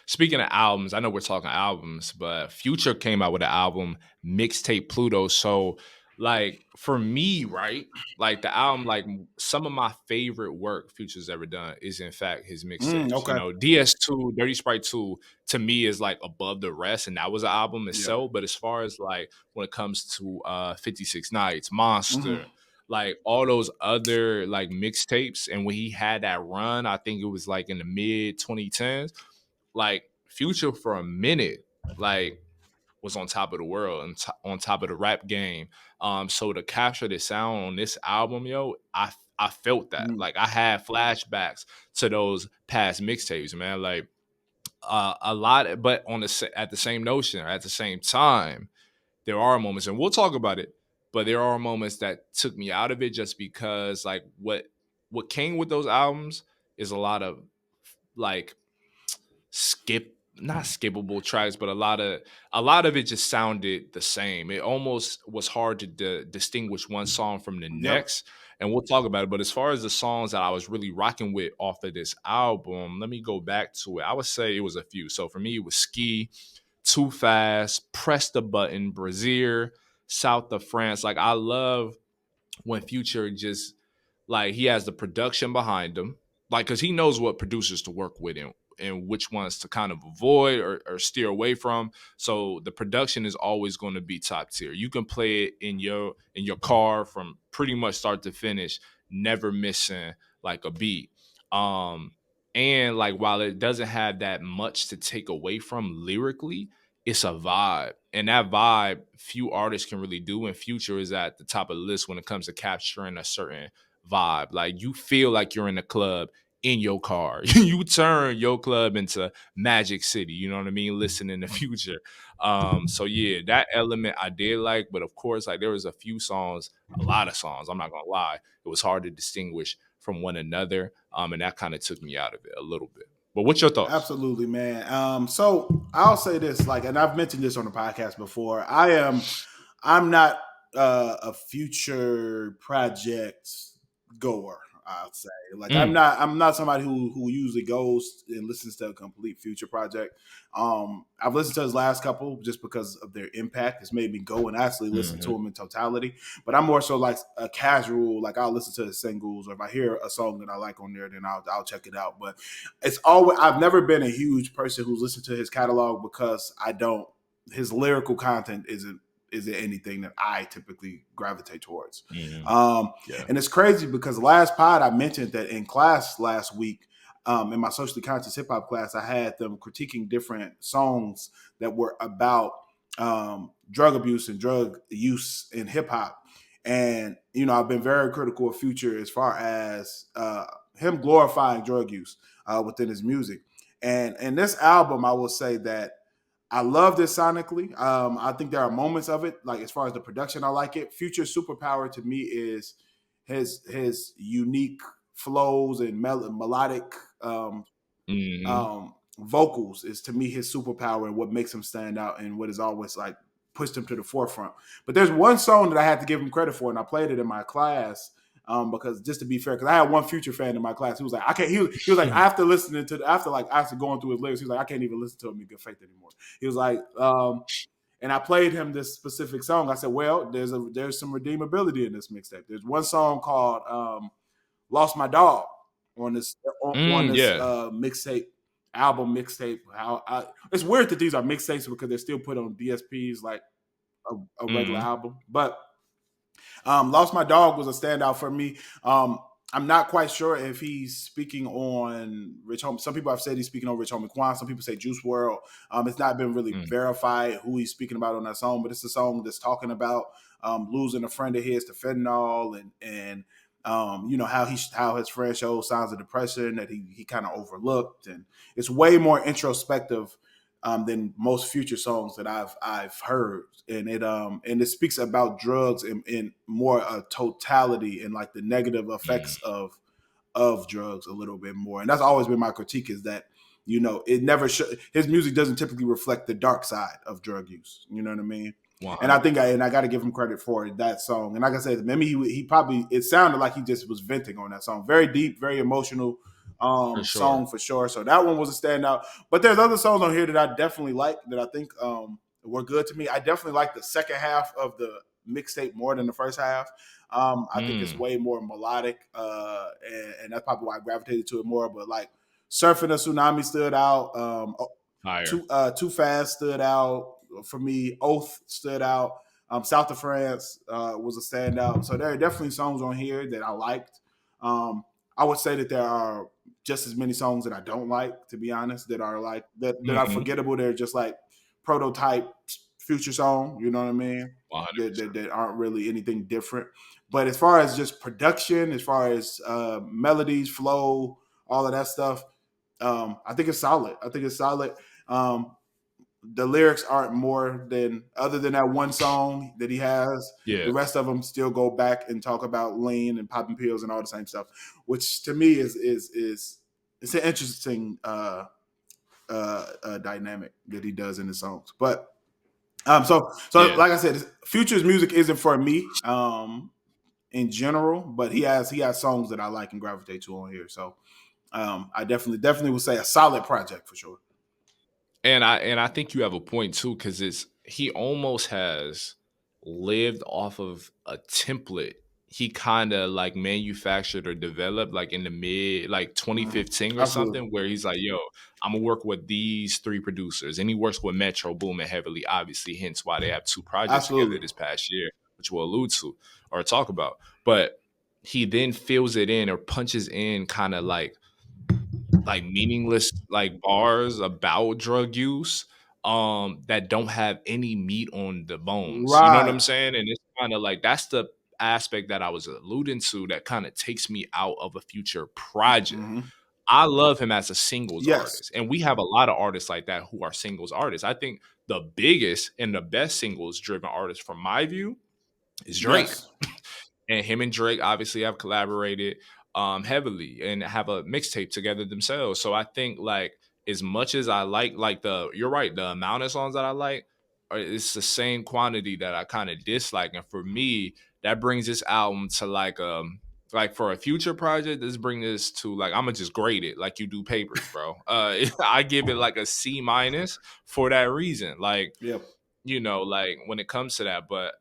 Speaking of albums, I know we're talking albums, but Future came out with an album, Mixtape Pluto. So, like for me, right, like the album, like some of my favorite work Future's ever done is in fact his mixtapes. You Okay. know, DS2, Dirty Sprite 2, to me is like above the rest, and that was an album Yeah. itself. But as far as like when it comes to 56 Nights, Hmm. Monster, like all those other like mixtapes, and when he had that run, I think it was like in the mid 2010s, like Future for a minute, like was on top of the world and on top of the rap game. So to capture the sound on this album, yo, I felt that. Hmm. Like I had flashbacks to those past mixtapes, man. Like a lot, but on at the same notion, at the same time, there are moments, and we'll talk about it. But there are moments that took me out of it just because, like, what came with those albums is a lot of like not skippable tracks, but a lot of it just sounded the same. It almost was hard to distinguish one song from the Yep. next, and we'll talk about it. But as far as the songs that I was really rocking with off of this album, let me go back to it. I would say it was a few. So for me, it was Ski, Too Fast, Press the Button, Brazier, South of France. Like I love when Future just like he has the production behind him, like because he knows what producers to work with and which ones to kind of avoid or steer away from. So the production is always going to be top tier. You can play it in your car from pretty much start to finish, never missing like a beat. Um, and like while it doesn't have that much to take away from lyrically, it's a vibe. And that vibe, few artists can really do. And Future is at the top of the list when it comes to capturing a certain vibe. Like you feel like you're in a club in your car. You turn your club into Magic City. You know what I mean? Listening to Future. So yeah, that element I did like, but of course, like there was a few songs, a lot of songs. I'm not gonna lie, it was hard to distinguish from one another. And that kind of took me out of it a little bit. But what's your thoughts? Absolutely, man. So I'll say this, like, and I've mentioned this on the podcast before. I'm not a future project goer. I'll say, like, Mm, I'm not somebody who usually goes and listens to a complete future project. I've listened to his last couple just because of their impact. It's made me go and actually listen to mhm, them in totality. But I'm more so like a casual, like I'll listen to his singles, or if I hear a song that I like on there, then I'll check it out. But it's always I've never been a huge person who's listened to his catalog because I don't his lyrical content isn't anything that I typically gravitate towards. mhm. Um, Yeah. and it's crazy because last pod I mentioned that in class last week, in my socially conscious hip hop class, I had them critiquing different songs that were about drug abuse and drug use in hip hop. And I've been very critical of Future as far as him glorifying drug use within his music. And in this album, I will say that I love this sonically. I think there are moments of it, like as far as the production, I like it. Future's superpower to me is his unique flows and melodic Mhm. vocals is to me his superpower and what makes him stand out and what is always like pushed him to the forefront. But there's one song that I had to give him credit for, and I played it in my class. Because just to be fair, because I had one Future fan in my class, he was like, I can't. He was like, after listening to after going through his lyrics, he was like, I can't even listen to him in good faith anymore. He was like, and I played him this specific song. I said, well, there's some redeemability in this mixtape. There's one song called "Lost My Dog" on this Yeah. mixtape album mixtape. It's weird that these are mixtapes because they're still put on DSPs like a regular Mhm. album. But "Lost My Dog" was a standout for me. I'm not quite sure if he's speaking on Rich Homie. Some people have said he's speaking on Rich Homie Quan. Some people say Juice World. It's not been really Mm. verified who he's speaking about on that song, but it's a song that's talking about losing a friend of his to fentanyl and how his friend shows signs of depression that he kind of overlooked, and it's way more introspective than most Future songs that I've heard, and it speaks about drugs in more a totality and like the negative effects Mm. of drugs a little bit more, and that's always been my critique is that it never his music doesn't typically reflect the dark side of drug use. You know what I mean? And I 100. think I got to give him credit for that song. And like I said, maybe he probably it sounded like he just was venting on that song. Very deep, very emotional. For sure. song for sure. So that one was a standout. But there's other songs on here that I definitely like that I think were good to me. I definitely like the second half of the mixtape more than the first half. I think it's Mm, way more melodic, and that's probably why I gravitated to it more. But like Surfing a Tsunami stood out. fire. Too Fast stood out for me. Oath stood out. South of France was a standout. So there are definitely songs on here that I liked. Um, I would say that there are just as many songs that I don't like, to be honest, that are like that are Mhm. forgettable. They're just like prototype future song. You know what I mean? That 100%. that aren't really anything different. But as far as just production, as far as melodies, flow, all of that stuff, I think it's solid. I think it's solid. Um, the lyrics aren't more than other than that one song that he has. Yeah. The rest of them still go back and talk about lean and popping pills and all the same stuff, which to me is it's an interesting dynamic that he does in his songs. But so Yeah. like I said, Future's music isn't for me in general, but he has songs that I like and gravitate to on here. So I definitely would say a solid project for sure. And I think you have a point too, because it's he almost has lived off of a template he kind of like manufactured or developed like in the mid like Mhm. 2015 or Absolutely. something, where he's like, yo, I'm gonna work with these three producers. And he works with Metro Boomin heavily, obviously, hence why they have two projects together Absolutely. this past year, which we'll allude to or talk about. But he then fills it in or punches in kind of like meaningless like bars about drug use that don't have any meat on the bones. You know what I'm Right. saying? And it's kind of like that's the aspect that I was alluding to that kind of takes me out of a future project. Hmm. I love him as a singles Yes. artist. And we have a lot of artists like that who are singles artists. I think the biggest and the best singles driven artist from my view is Drake. Yes. And him and Drake obviously have collaborated heavily and have a mixtape together themselves. So I think like as much as I like the you're right, the amount of songs that I like it's the same quantity that I kind of dislike. And for me, that brings this album to like for a future project, this bring this to like I'm gonna just grade it like you do papers, bro. I give it like a C minus for that reason. Like, Yep. like when it comes to that, but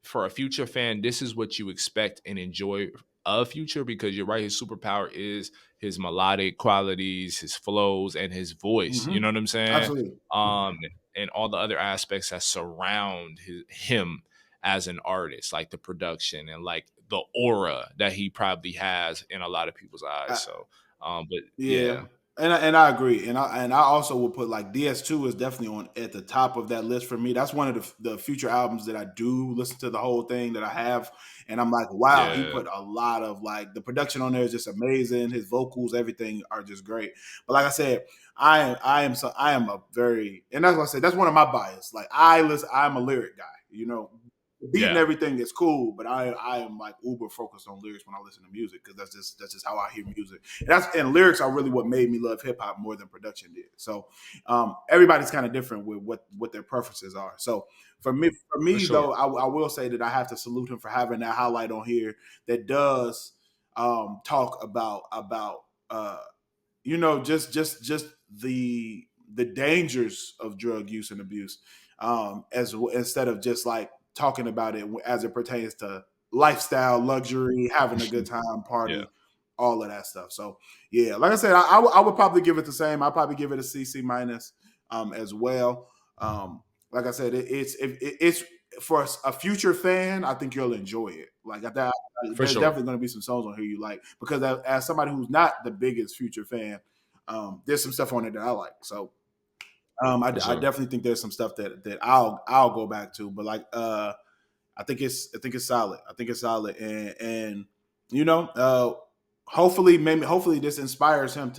for a future fan, this is what you expect and enjoy of Future, because you're right, his superpower is his melodic qualities, his flows, and his voice. Hmm. You know what I'm saying? Absolutely. Um, and all the other aspects that surround him as an artist, like the production and like the aura that he probably has in a lot of people's eyes. I, So, but yeah. yeah, And I agree. And I also would put like DS2 is definitely on at the top of that list for me. That's one of the future albums that I do listen to the whole thing that I have. And I'm like, wow, he yeah, put a lot of like the production on there is just amazing. His vocals, everything are just great. But like I said, I am a very, and that's what I said, that's one of my bias. Like I'm a lyric guy, the beat and yeah, everything is cool, but I am like uber focused on lyrics when I listen to music because that's just how I hear music. And lyrics are really what made me love hip hop more than production did. So everybody's kind of different with what their preferences are. So for for me sure, though, I will say that I have to salute him for having that highlight on here that does talk about uh, just the dangers of drug use and abuse, as instead of just like talking about it as it pertains to lifestyle, luxury, having a good time, yeah, party, all of that stuff. So yeah, like I said, I would probably give it the same. I'd probably give it a C minus as well. Like I said, it's for a future fan. I think you'll enjoy it. Like that, for there's sure, definitely going to be some songs on here you like because as somebody who's not the biggest Future fan, there's some stuff on it that I like. So for I sure, definitely think there's some stuff that I'll go back to. But like I think it's solid. I think it's solid, and you know, hopefully this inspires him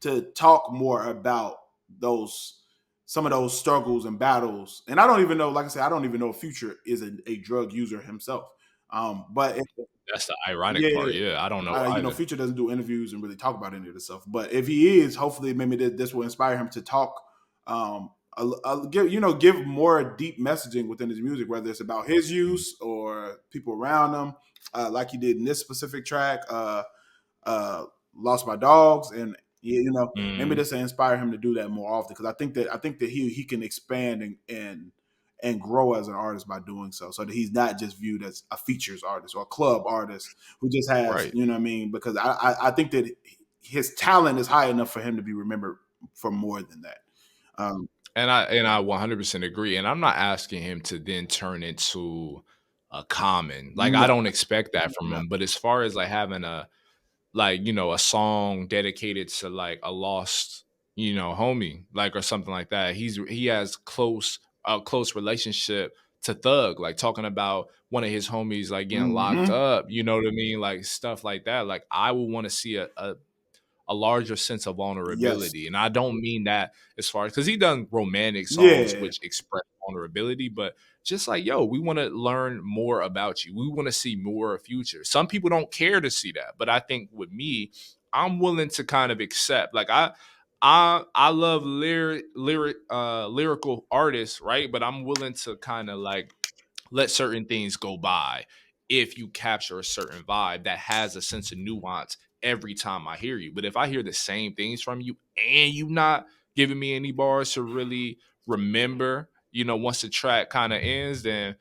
to talk more about those some of those struggles and battles. And I don't even know, like I said, I don't even know if Future is a drug user himself. But that's the ironic yeah, part. Yeah, I don't know either. Future doesn't do interviews and really talk about any of this stuff. But if he is, hopefully, maybe this will inspire him to talk, give more deep messaging within his music, whether it's about his use or people around him, like he did in this specific track. lost my dogs, and maybe Mm, this will inspire him to do that more often because I think that he can expand and grow as an artist by doing so, so that he's not just viewed as a features artist or a club artist who just has, right. you know what I mean? Because I think that his talent is high enough for him to be remembered for more than that. Um, And I 100% agree. And I'm not asking him to then turn into a common. Like I no, don't expect that from no, him. But as far as like having a like a song dedicated to like a lost homie like or something like that, he has close relationship to Thug, like talking about one of his homies like getting locked hmm up, you know what I mean, like stuff like that. Like I would want to see a larger sense of yes, vulnerability. And I don't mean that as far as because he done romantic songs yeah, which express vulnerability, but just like, yo, we want to learn more about you. We want to see more future. Some people don't care to see that. But I think with me, I'm willing to kind of accept. Like I love lyrical artists, right? But I'm willing to kind of like let certain things go by if you capture a certain vibe that has a sense of nuance every time I hear you. But if I hear the same things from you and you not giving me any bars to really remember, once the track kind of ends, then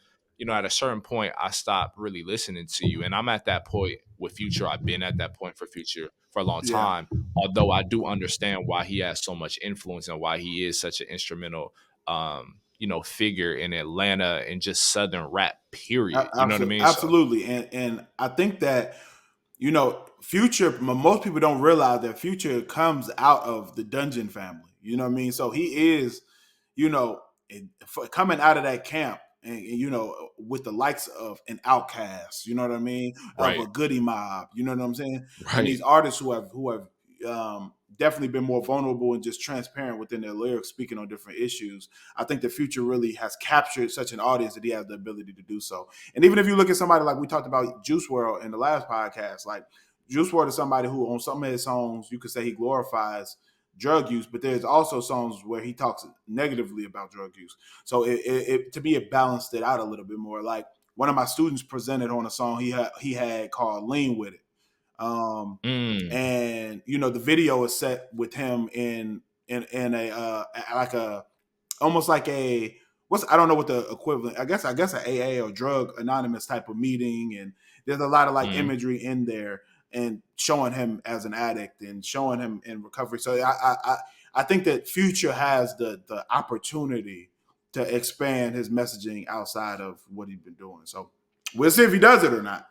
at a certain point I stop really listening to you. And I'm at that point with Future. I've been at that point for Future for a long yeah. time. Although I do understand why he has so much influence and why he is such an instrumental figure in Atlanta and just Southern rap, period. You know what I Absolutely, mean? So, absolutely, and I think that Future. Most people don't realize that Future comes out of the Dungeon family. You know what I mean? So he is, you know, coming out of that camp, and with the likes of an Outcast. You know what I mean? Of right, a Goody Mob. You know what I'm saying? And right. these artists who have definitely been more vulnerable and just transparent within their lyrics, speaking on different issues. I think the Future really has captured such an audience that he has the ability to do so. And even if you look at somebody like we talked about Juice World in the last podcast, like Juice WRLD is somebody who on some of his songs you could say he glorifies drug use, but there's also songs where he talks negatively about drug use. So to me, it balanced it out a little bit more. Like one of my students presented on a song he had called "Lean with It," um, Mm, and the video is set with him in a like a almost like a what's I don't know what the equivalent. I guess an AA or drug anonymous type of meeting, and there's a lot of like mm, imagery in there and showing him as an addict and showing him in recovery. So I think that Future has the opportunity to expand his messaging outside of what he's been doing. So we'll see if he does it or not.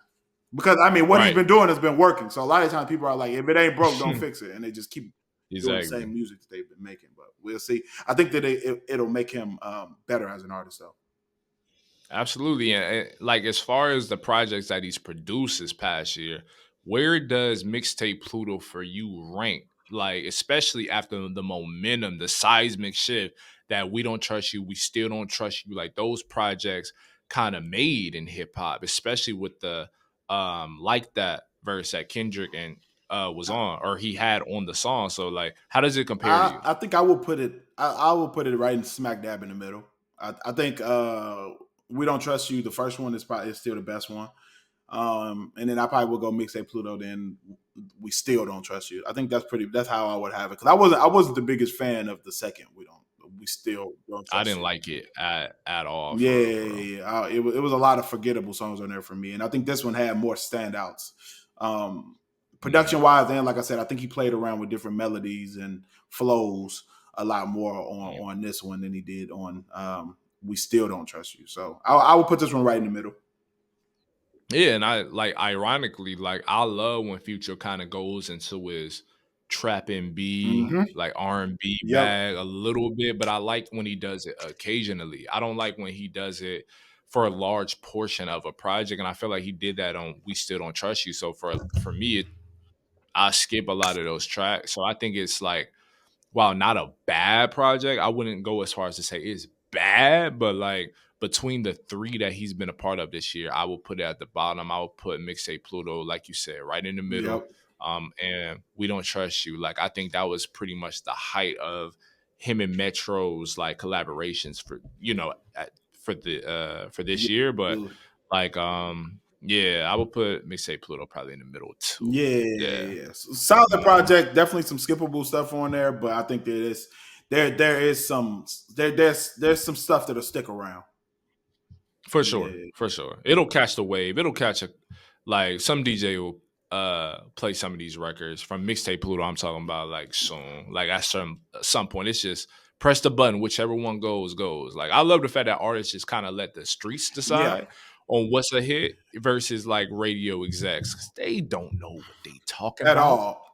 Because I mean, what he's right. been doing has been working. So a lot of times people are like, if it ain't broke, don't fix it, and they just keep doing the Exactly. same music that they've been making. But we'll see. I think that it'll make him better as an artist, though. Absolutely. And like as far as the projects that he's produced this past year, where does Mixtape Pluto for you rank? Like, especially after the momentum, the seismic shift that we don't trust you, we still don't trust you. Like those projects kind of made in hip hop, especially with the like that verse that Kendrick and was on or he had on the song. So like how does it compare to I, you? I think I will put it. I will put it right in smack dab in the middle. I think we don't trust you. The first one is still the best one. And then I probably will go Mixtape Pluto. Then we still don't trust you. I think that's how I would have it because I wasn't the biggest fan of the second. We still don't I trust didn't you. like it at all, Yeah, for real, yeah, for real. yeah, yeah. It was a lot of forgettable songs on there for me, and I think this one had more standouts. Um, Mhm. Production wise, and like I said, I think he played around with different melodies and flows a lot more on this one than he did on "We Still Don't Trust You." So I would put this one right in the middle. Yeah, and I like ironically, like I love when Future kind of goes into his trap and B, Hmm. like R&B Yep. bag a little bit, but I like when he does it occasionally. I don't like when he does it for a large portion of a project, and I feel like he did that on "We Still Don't Trust You." So for me, I skip a lot of those tracks. So I think it's like while not a bad project, I wouldn't go as far as to say it's bad, but like between the three that he's been a part of this year, I will put it at the bottom. I will put Mixtape Pluto, like you said, right in the middle. Yep. And We Don't Trust You. Like I think that was pretty much the height of him and Metro's like collaborations for for the for this Yeah. year. But Absolutely. like Yeah, I would put Mixtape Pluto probably in the middle too. Yeah, Yeah. Solid project. Definitely some skippable stuff on there, but I think there is some there's some stuff that'll stick around. for sure, Yeah. for sure. It'll catch the wave. It'll catch a like some DJ will play some of these records from Mixtape Pluto. I'm talking about like soon, like at some point. It's just press the button, whichever one goes goes. Like I love the fact that artists just kind of let the streets Yeah. decide on what's a hit versus like radio execs 'cause they don't know what they talking At about. all.